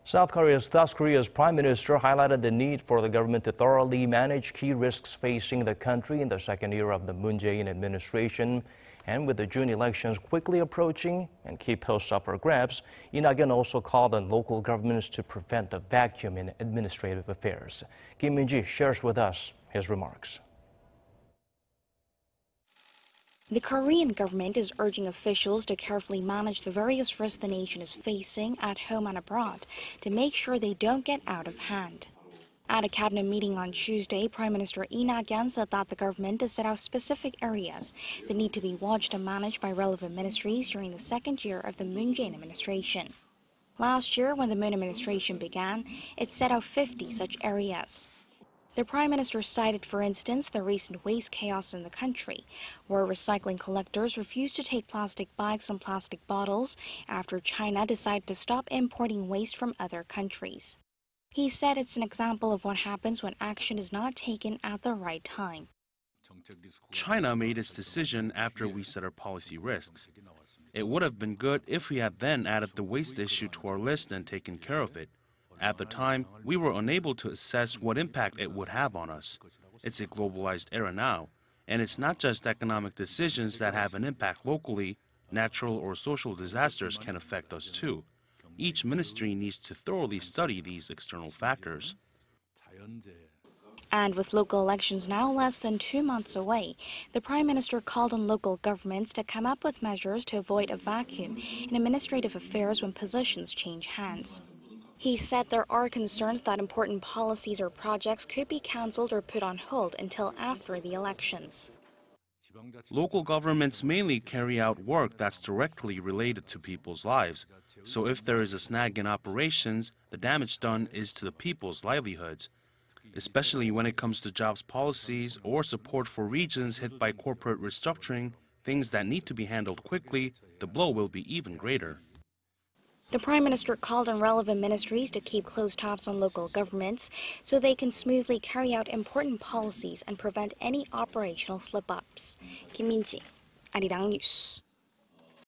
South Korea's Prime Minister highlighted the need for the government to thoroughly manage key risks facing the country in the second year of the Moon Jae-in administration. And with the June elections quickly approaching and key posts up for grabs, Lee Nak-yon also called on local governments to prevent a vacuum in administrative affairs. Kim Min-ji shares with us his remarks. The Korean government is urging officials to carefully manage the various risks the nation is facing at home and abroad to make sure they don't get out of hand. At a cabinet meeting on Tuesday, Prime Minister Lee Nak-yon said that the government has set out specific areas that need to be watched and managed by relevant ministries during the second year of the Moon Jae-in administration. Last year, when the Moon administration began, it set out 50 such areas. The Prime Minister cited, for instance, the recent waste chaos in the country, where recycling collectors refused to take plastic bags and plastic bottles after China decided to stop importing waste from other countries. He said it's an example of what happens when action is not taken at the right time. China made its decision after we set our policy risks. It would have been good if we had then added the waste issue to our list and taken care of it. At the time, we were unable to assess what impact it would have on us. It's a globalized era now, and it's not just economic decisions that have an impact locally. Natural or social disasters can affect us too. Each ministry needs to thoroughly study these external factors. And with local elections now less than 2 months away, the Prime Minister called on local governments to come up with measures to avoid a vacuum in administrative affairs when positions change hands. He said there are concerns that important policies or projects could be cancelled or put on hold until after the elections. Local governments mainly carry out work that's directly related to people's lives. So if there is a snag in operations, the damage done is to the people's livelihoods. Especially when it comes to jobs policies or support for regions hit by corporate restructuring, things that need to be handled quickly, the blow will be even greater. The Prime Minister called on relevant ministries to keep close tabs on local governments so they can smoothly carry out important policies and prevent any operational slip-ups. Kim Min-ji, Arirang News.